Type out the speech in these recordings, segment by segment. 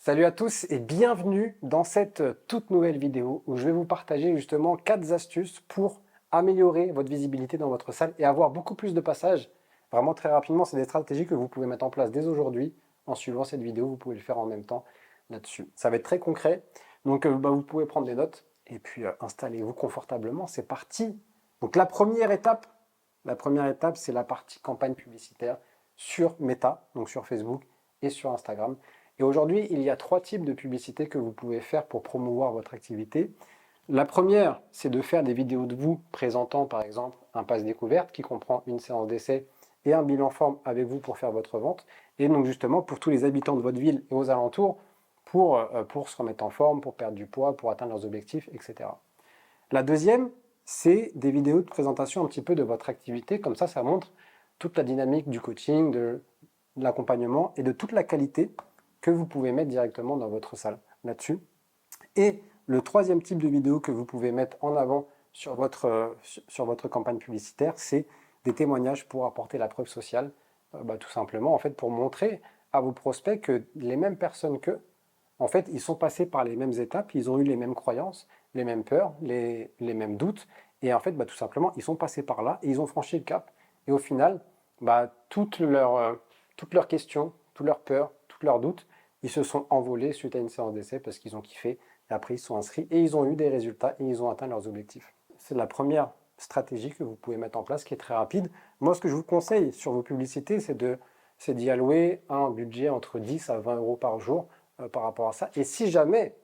Salut à tous et bienvenue dans cette toute nouvelle vidéo où je vais vous partager justement 4 astuces pour améliorer votre visibilité dans votre salle et avoir beaucoup plus de passages. Vraiment très rapidement, c'est des stratégies que vous pouvez mettre en place dès aujourd'hui. En suivant cette vidéo, vous pouvez le faire en même temps là-dessus. Ça va être très concret, donc vous pouvez prendre des notes et puis installez-vous confortablement, c'est parti. Donc la première étape, c'est la partie campagne publicitaire sur Meta, donc sur Facebook et sur Instagram. Et aujourd'hui, il y a 3 types de publicités que vous pouvez faire pour promouvoir votre activité. La première, c'est de faire des vidéos de vous présentant par exemple un pass découverte qui comprend une séance d'essai et un bilan forme avec vous pour faire votre vente. Et donc justement pour tous les habitants de votre ville et aux alentours pour se remettre en forme, pour perdre du poids, pour atteindre leurs objectifs, etc. La deuxième, c'est des vidéos de présentation un petit peu de votre activité. Comme ça montre toute la dynamique du coaching, de l'accompagnement et de toute la qualité que vous pouvez mettre directement dans votre salle là-dessus. Et le troisième type de vidéo que vous pouvez mettre en avant sur votre campagne publicitaire, c'est des témoignages pour apporter la preuve sociale, tout simplement en fait pour montrer à vos prospects que les mêmes personnes qu'eux, en fait, ils sont passés par les mêmes étapes, ils ont eu les mêmes croyances, les mêmes peurs, les mêmes doutes, et en fait, tout simplement, ils sont passés par là et ils ont franchi le cap. Et au final, toutes leurs questions, toutes leurs peurs, tous leurs doutes, ils se sont envolés suite à une séance d'essai parce qu'ils ont kiffé, et après ils se sont inscrits et ils ont eu des résultats et ils ont atteint leurs objectifs. C'est la première stratégie que vous pouvez mettre en place qui est très rapide. Moi, ce que je vous conseille sur vos publicités, c'est d'y allouer un budget entre 10 à 20 euros par jour par rapport à ça. Et si jamais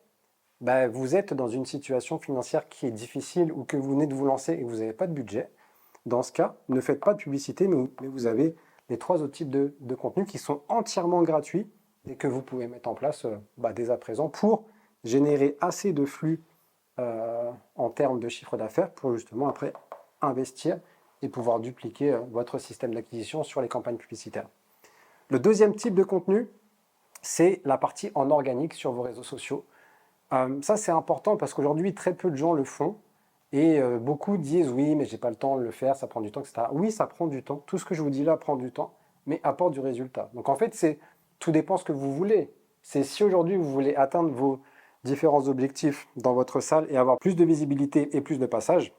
vous êtes dans une situation financière qui est difficile ou que vous venez de vous lancer et que vous n'avez pas de budget, dans ce cas, ne faites pas de publicité, mais vous avez les 3 autres types de contenus qui sont entièrement gratuits et que vous pouvez mettre en place dès à présent pour générer assez de flux en termes de chiffre d'affaires pour justement après investir et pouvoir dupliquer votre système d'acquisition sur les campagnes publicitaires. Le deuxième type de contenu, c'est la partie en organique sur vos réseaux sociaux. Ça, c'est important parce qu'aujourd'hui, très peu de gens le font. Et beaucoup disent, oui, mais j'ai pas le temps de le faire, ça prend du temps, etc. Oui, ça prend du temps. Tout ce que je vous dis là prend du temps, mais apporte du résultat. Donc en fait, tout dépend ce que vous voulez. C'est si aujourd'hui vous voulez atteindre vos différents objectifs dans votre salle et avoir plus de visibilité et plus de passages,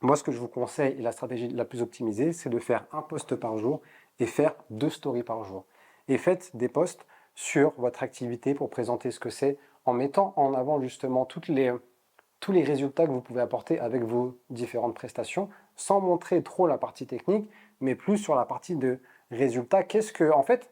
moi, ce que je vous conseille et la stratégie la plus optimisée, c'est de faire un post par jour et faire 2 stories par jour. Et faites des posts sur votre activité pour présenter ce que c'est, en mettant en avant justement tous les résultats que vous pouvez apporter avec vos différentes prestations, sans montrer trop la partie technique, mais plus sur la partie de résultats. En fait,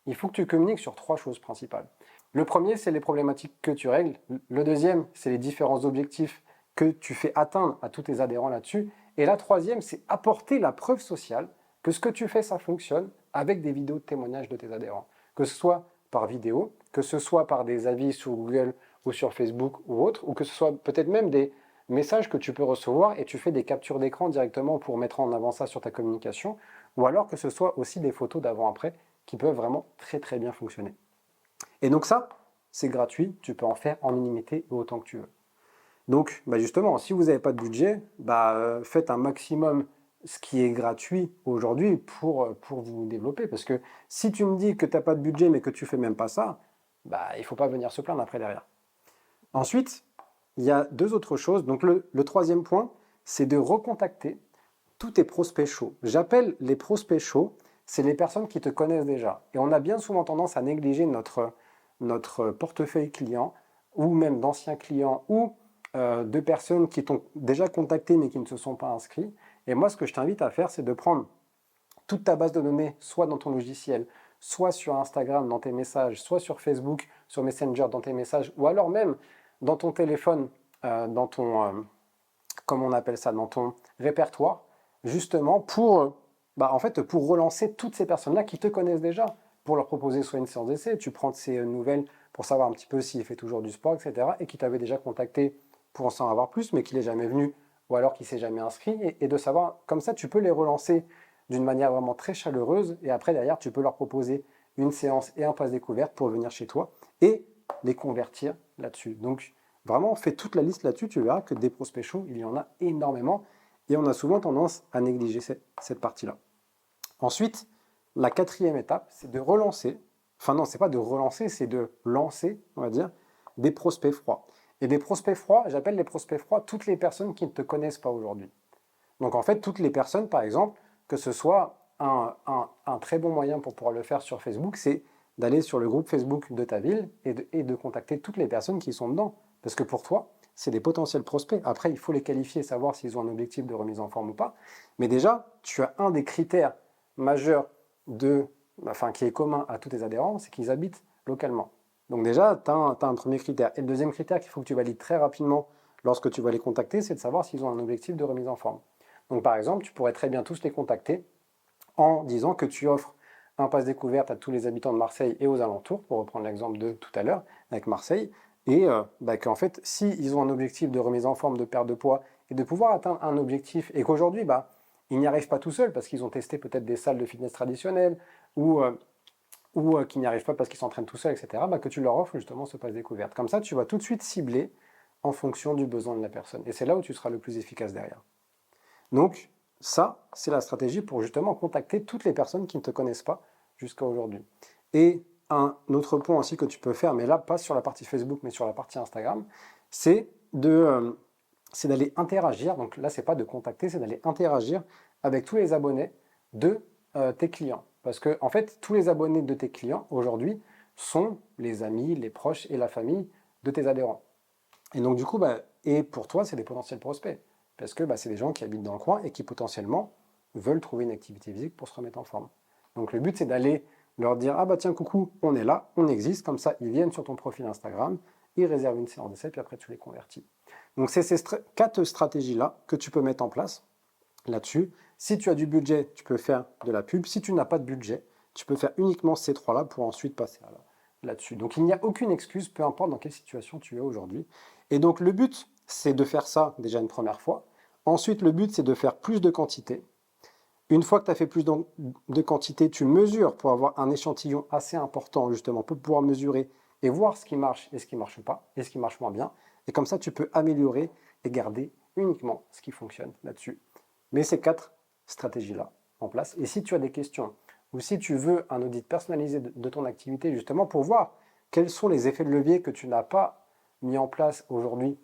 il faut que tu communiques sur 3 choses principales. Le premier, c'est les problématiques que tu règles. Le deuxième, c'est les différents objectifs que tu fais atteindre à tous tes adhérents là-dessus. Et la troisième, c'est apporter la preuve sociale que ce que tu fais, ça fonctionne avec des vidéos de témoignages de tes adhérents. Que ce soit par vidéo, que ce soit par des avis sur Google ou sur Facebook ou autre, ou que ce soit peut-être même des messages que tu peux recevoir et tu fais des captures d'écran directement pour mettre en avant ça sur ta communication, ou alors que ce soit aussi des photos d'avant-après qui peuvent vraiment très très bien fonctionner. Et donc ça, c'est gratuit, tu peux en faire en illimité et autant que tu veux. Donc justement, si vous n'avez pas de budget, faites un maximum ce qui est gratuit aujourd'hui pour vous développer. Parce que si tu me dis que tu n'as pas de budget mais que tu ne fais même pas ça, il ne faut pas venir se plaindre après derrière. Ensuite, il y a 2 autres choses. Donc le troisième point, c'est de recontacter tous tes prospects chauds. J'appelle les prospects chauds, c'est les personnes qui te connaissent déjà. Et on a bien souvent tendance à négliger notre portefeuille client, ou même d'anciens clients, ou de personnes qui t'ont déjà contacté mais qui ne se sont pas inscrits. Et moi, ce que je t'invite à faire, c'est de prendre toute ta base de données, soit dans ton logiciel, soit sur Instagram dans tes messages, soit sur Facebook, sur Messenger dans tes messages, ou alors même dans ton téléphone, dans ton, comment on appelle ça, dans ton répertoire, justement pour relancer toutes ces personnes-là qui te connaissent déjà, pour leur proposer soit une séance d'essai, tu prends ces nouvelles pour savoir un petit peu s'il fait toujours du sport, etc., et qui t'avait déjà contacté pour en savoir plus, mais qui n'est jamais venu, ou alors qui ne s'est jamais inscrit, et de savoir, comme ça, tu peux les relancer d'une manière vraiment très chaleureuse, et après, derrière, tu peux leur proposer une séance et un pass découverte pour venir chez toi, et les convertir là-dessus. Donc, vraiment, fais toute la liste là-dessus, tu verras que des prospects chauds, il y en a énormément, et on a souvent tendance à négliger cette partie-là. Ensuite, la 4e étape, c'est de relancer enfin non, c'est pas de relancer, c'est de lancer, on va dire, des prospects froids. Et des prospects froids, j'appelle les prospects froids toutes les personnes qui ne te connaissent pas aujourd'hui. Donc en fait, toutes les personnes, par exemple, que ce soit un très bon moyen pour pouvoir le faire sur Facebook, c'est d'aller sur le groupe Facebook de ta ville et de contacter toutes les personnes qui sont dedans. Parce que pour toi, c'est des potentiels prospects. Après, il faut les qualifier, savoir s'ils ont un objectif de remise en forme ou pas. Mais déjà, tu as un des critères majeurs qui est commun à tous tes adhérents, c'est qu'ils habitent localement. Donc déjà, tu as, un premier critère. Et le deuxième critère qu'il faut que tu valides très rapidement lorsque tu vas les contacter, c'est de savoir s'ils ont un objectif de remise en forme. Donc par exemple, tu pourrais très bien tous les contacter en disant que tu offres un pass découverte à tous les habitants de Marseille et aux alentours, pour reprendre l'exemple de tout à l'heure avec Marseille, et qu'en fait, s'ils ont un objectif de remise en forme, de perte de poids, et de pouvoir atteindre un objectif, et qu'aujourd'hui, ils n'y arrivent pas tout seuls, parce qu'ils ont testé peut-être des salles de fitness traditionnelles, ou qu'ils n'y arrivent pas parce qu'ils s'entraînent tout seuls, etc., que tu leur offres justement ce pass découverte. Comme ça, tu vas tout de suite cibler en fonction du besoin de la personne. Et c'est là où tu seras le plus efficace derrière. Donc, ça, c'est la stratégie pour justement contacter toutes les personnes qui ne te connaissent pas jusqu'à aujourd'hui. Et un autre point aussi que tu peux faire, mais là, pas sur la partie Facebook, mais sur la partie Instagram, c'est d'aller interagir. Donc là, c'est pas de contacter, c'est d'aller interagir avec tous les abonnés de tes clients. Parce que, en fait, tous les abonnés de tes clients, aujourd'hui, sont les amis, les proches et la famille de tes adhérents. Et donc, du coup, et pour toi, c'est des potentiels prospects. Parce que c'est des gens qui habitent dans le coin et qui potentiellement veulent trouver une activité physique pour se remettre en forme. Donc, le but, c'est d'aller leur dire, ah bah tiens, coucou, on est là, on existe. Comme ça, ils viennent sur ton profil Instagram, ils réservent une séance d'essai, puis après, tu les convertis. Donc, c'est ces 4 stratégies-là que tu peux mettre en place là-dessus. Si tu as du budget, tu peux faire de la pub. Si tu n'as pas de budget, tu peux faire uniquement ces 3-là pour ensuite passer là-dessus. Donc il n'y a aucune excuse, peu importe dans quelle situation tu es aujourd'hui. Et donc le but, c'est de faire ça déjà une première fois. Ensuite, le but, c'est de faire plus de quantité. Une fois que tu as fait plus de quantité, tu mesures pour avoir un échantillon assez important, justement, pour pouvoir mesurer et voir ce qui marche et ce qui ne marche pas, et ce qui marche moins bien. Et comme ça, tu peux améliorer et garder uniquement ce qui fonctionne là-dessus. Mets ces 4 stratégies-là en place. Et si tu as des questions, ou si tu veux un audit personnalisé de ton activité, justement, pour voir quels sont les effets de levier que tu n'as pas mis en place aujourd'hui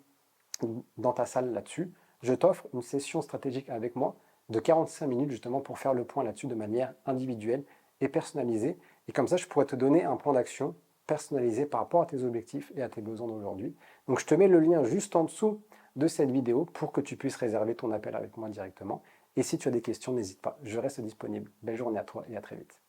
dans ta salle là-dessus, je t'offre une session stratégique avec moi de 45 minutes justement pour faire le point là-dessus de manière individuelle et personnalisée. Et comme ça, je pourrais te donner un plan d'action personnalisé par rapport à tes objectifs et à tes besoins d'aujourd'hui. Donc je te mets le lien juste en dessous de cette vidéo pour que tu puisses réserver ton appel avec moi directement. Et si tu as des questions, n'hésite pas, je reste disponible. Belle journée à toi et à très vite.